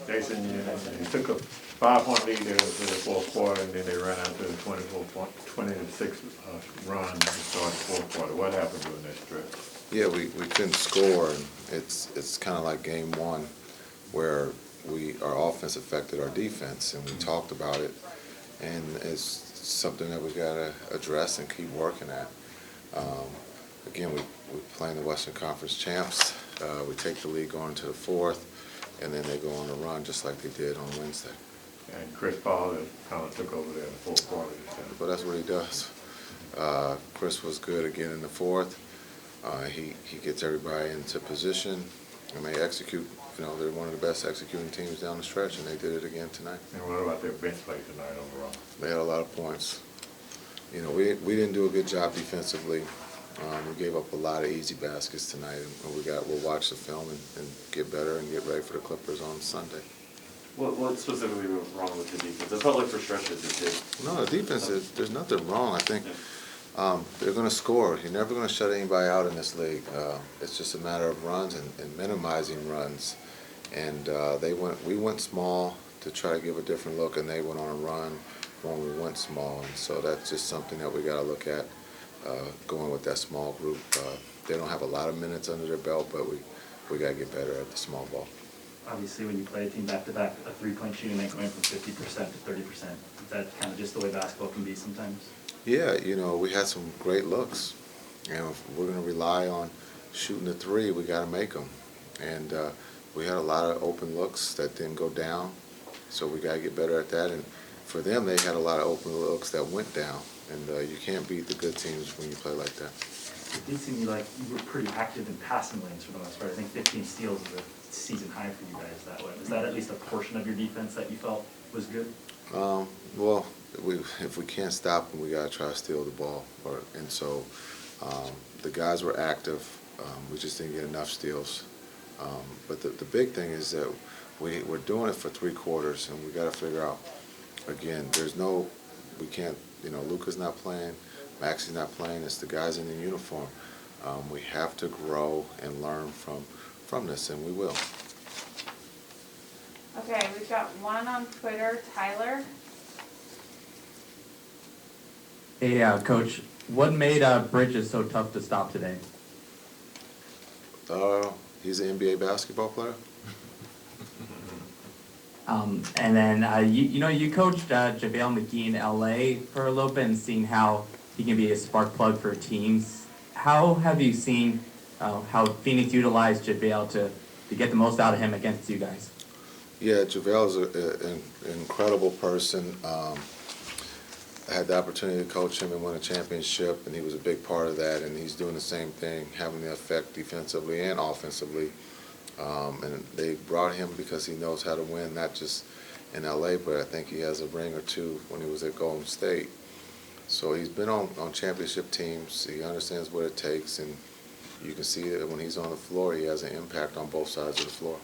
Jason, you took a 5-point lead there to the fourth quarter, and then they ran out to the 26 run to start the fourth quarter. What happened during that stretch? Yeah, we couldn't score. And it's kind of like game one, where our offense affected our defense, and we talked about it, and it's something that we got to address and keep working at. Again, we're playing the Western Conference champs. We take the lead going to the fourth, and then they go on a run just like they did on Wednesday. And Chris Paul kind of took over there in the fourth quarter this time. But that's what he does. Chris was good again in the fourth. He gets everybody into position, and they execute. You know, they're one of the best executing teams down the stretch, and they did it again tonight. And what about their bench play tonight overall? They had a lot of points. You know, we didn't do a good job defensively. We gave up a lot of easy baskets tonight, and we'll watch the film and get better and get ready for the Clippers on Sunday. What specifically was wrong with the defense? It felt like for stretches it did. No, the defense, there's nothing wrong. I think they're going to score. You're never going to shut anybody out in this league. It's just a matter of runs and minimizing runs. And we went small to try to give a different look, and they went on a run when we went small. And so that's just something that we got to look at, going with that small group. They don't have a lot of minutes under their belt, but we got to get better at the small ball. Obviously, when you play a team back-to-back, a three-point shooting rate going from 50% to 30%, is that kind of just the way basketball can be sometimes? Yeah, you know, we had some great looks. You know, if we're going to rely on shooting the three, we got to make them. And we had a lot of open looks that didn't go down, so we got to get better at that. And for them, they had a lot of open looks that went down. And you can't beat the good teams when you play like that. It did seem like you were pretty active in passing lanes for the most part. I think 15 steals is a season high for you guys that way. Was that at least a portion of your defense that you felt was good? Well, if we can't stop them, we got to try to steal the ball. And so the guys were active. We just didn't get enough steals. But the big thing is that we're doing it for 3 quarters, and we got to figure out, again, we can't, you know, Luka's not playing, Maxi's not playing, it's the guys in the uniform. We have to grow and learn from this, and we will. Okay, we've got one on Twitter, Tyler. Hey, Coach, what made Bridges so tough to stop today? He's an NBA basketball player. And then, you coached JaVale McGee in LA for a little bit and seen how he can be a spark plug for teams. How have you seen how Phoenix utilized JaVale to get the most out of him against you guys? Yeah, JaVale's an incredible person. I had the opportunity to coach him and win a championship, and he was a big part of that, and he's doing the same thing, having the effect defensively and offensively. And they brought him because he knows how to win, not just in LA, but I think he has a ring or two when he was at Golden State. So he's been on championship teams. He understands what it takes, and you can see that when he's on the floor, he has an impact on both sides of the floor.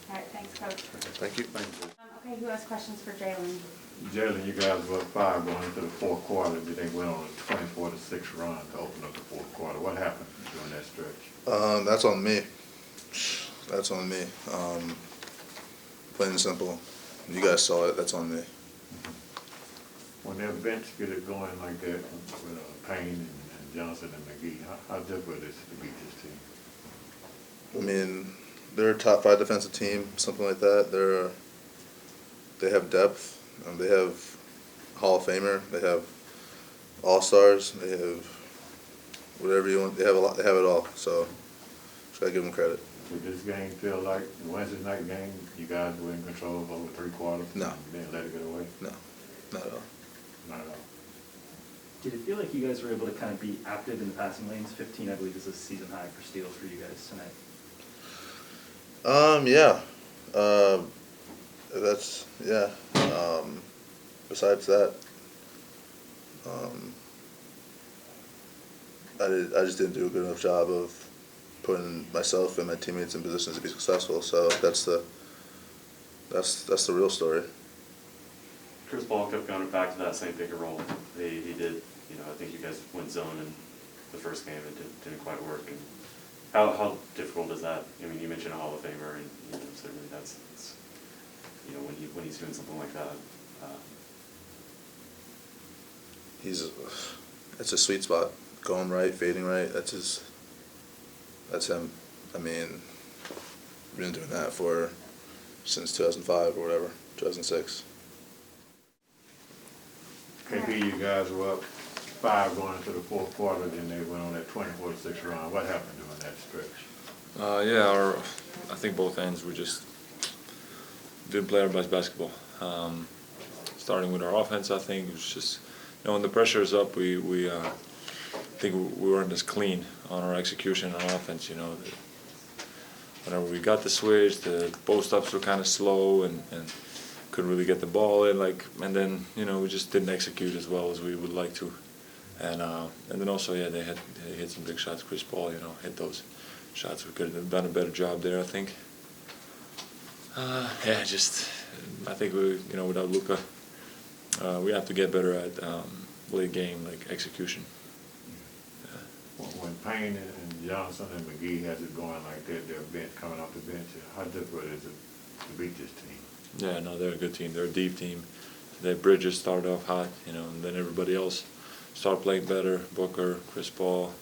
All right, thanks, Coach. Thank you. Okay, who has questions for Jalen? Jalen, you guys were up 5 going into the fourth quarter. Then they went on a 24-6 run to open up the fourth quarter. What happened during that stretch? That's on me. That's on me. Plain and simple. You guys saw it. That's on me. When their bench get it going like that with Payne and Johnson and McGee, how difficult is it to beat this team? I mean, they're a top 5 defensive team, something like that. They have depth. They have Hall of Famer. They have All-Stars. They have whatever you want. They have a lot. They have it all. So just gotta give them credit. Did this game feel like the Wednesday night game? You guys were in control of over 3 quarters? No. You didn't let it get away? No, not at all. Not at all. Did it feel like you guys were able to kind of be active in the passing lanes? 15, I believe, is a season high for steals for you guys tonight. Yeah. Besides that, I just didn't do a good enough job of putting myself and my teammates in positions to be successful. So that's the real story. Chris Paul kept going back to that same pick and roll. He did, I think you guys went zone in the first game. It didn't quite work. And how difficult is that? I mean, you mentioned a Hall of Famer, and certainly that's you know, when he's doing something like that. It's a sweet spot. Going right, fading right. That's him. I mean, been doing that since 2005 or whatever, 2006. KP, you guys were up 5 going into the fourth quarter, then they went on that 24-6 run. What happened during that stretch? I think both ends we just didn't play our best basketball. Starting with our offense, I think it was just, you know, when the pressure is up, we think we weren't as clean on our execution on offense. You know, whenever we got the switch, the post ups were kind of slow and couldn't really get the ball in. And then, you know, we just didn't execute as well as we would like to. And then also, yeah, they hit some big shots. Chris Paul, you know, hit those shots. We could have done a better job there, I think. I think without Luka, we have to get better at late game, like execution. When Payne and Johnson and McGee has it going like that, they're coming off the bench, how difficult is it to beat this team? Yeah, no, they're a good team. They're a deep team. Their Bridges started off hot, you know, and then everybody else started playing better. Booker, Chris Paul,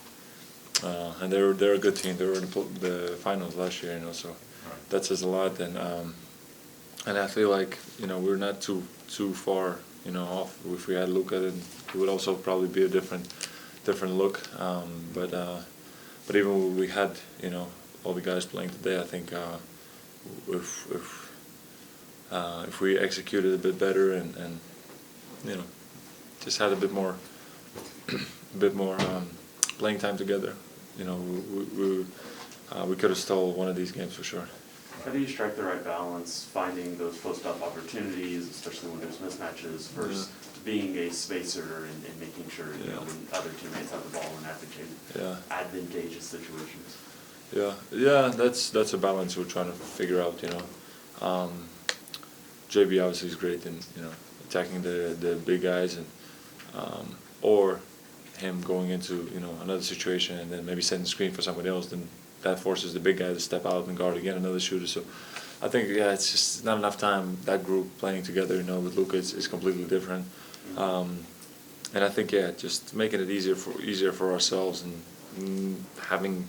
and they're a good team. They were in the finals last year, you know, so that says a lot. And I feel like, you know, we're not too far, you know, off. If we had Luka, then it would also probably be a different look. But even when we had, you know, all the guys playing today, I think if we executed a bit better and you know, just had a bit more playing time together, you know, we could have stole one of these games for sure. How do you strike the right balance, finding those post-up opportunities, especially when there's mismatches, versus being a spacer and making sure, you know, when other teammates have the ball in advantageous situations? Yeah, that's a balance we're trying to figure out, you know. JB obviously is great in, you know, attacking the big guys, and or him going into, you know, another situation and then maybe setting the screen for somebody else, then that forces the big guy to step out and guard again another shooter. So I think, yeah, it's just not enough time. That group playing together, you know, with Luka is completely different. And I think, yeah, just making it easier for ourselves and having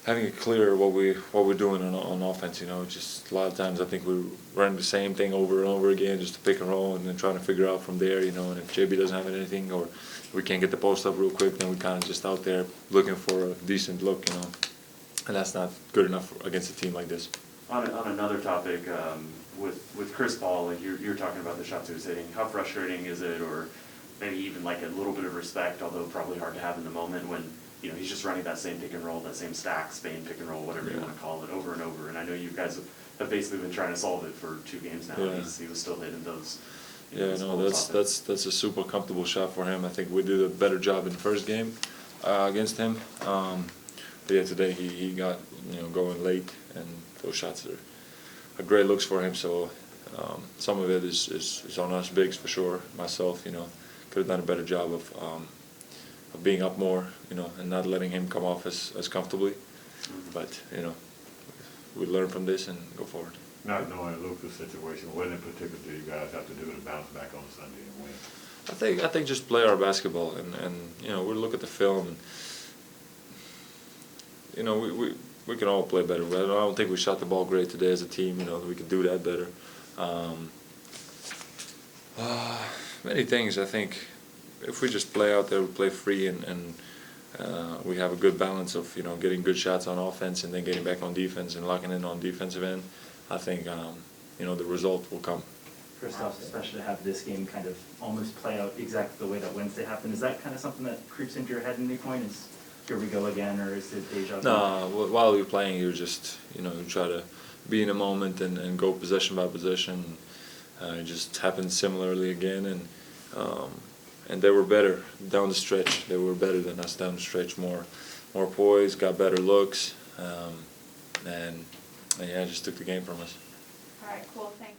it clear what we're doing on offense. You know, just a lot of times I think we run the same thing over and over again, just to pick and roll, and then trying to figure out from there. You know, and if JB doesn't have anything or we can't get the post up real quick, then we kind of just out there looking for a decent look. You know, and that's not good enough against a team like this. On another topic, with Chris Paul, like you're talking about the shots he was hitting, how frustrating is it, or maybe even like a little bit of respect, although probably hard to have in the moment, when, you know, he's just running that same pick and roll, that same stack, Spain pick and roll, whatever you want to call it, over and over. And I know you guys have basically been trying to solve it for 2 games now. Yeah. He was still hitting those. Yeah, no, that's a super comfortable shot for him. I think we did a better job in the first game against him. But yeah, today he got, you know, going late, and those shots are great looks for him. So some of it is on us bigs for sure. Myself, you know, could have done a better job of being up more, you know, and not letting him come off as comfortably. But, you know, we learn from this and go forward. Not knowing Luka's situation, what in particular do you guys have to do to bounce back on Sunday and win? I think just play our basketball and you know, we look at the film and, you know, we can all play better. I don't think we shot the ball great today as a team. You know, we could do that better. Many things. I think if we just play out there, we play free, and we have a good balance of, you know, getting good shots on offense and then getting back on defense and locking in on defensive end, I think you know, the result will come. First off, especially to have this game kind of almost play out exactly the way that Wednesday happened, is that kind of something that creeps into your head at any point? Is here we go again, or is it deja vu? No, while you're playing, you just, you know, you try to be in a moment and go possession by possession. It just happened similarly again, and they were better down the stretch. They were better than us down the stretch, more poised, got better looks, and yeah, just took the game from us. All right, cool, thanks.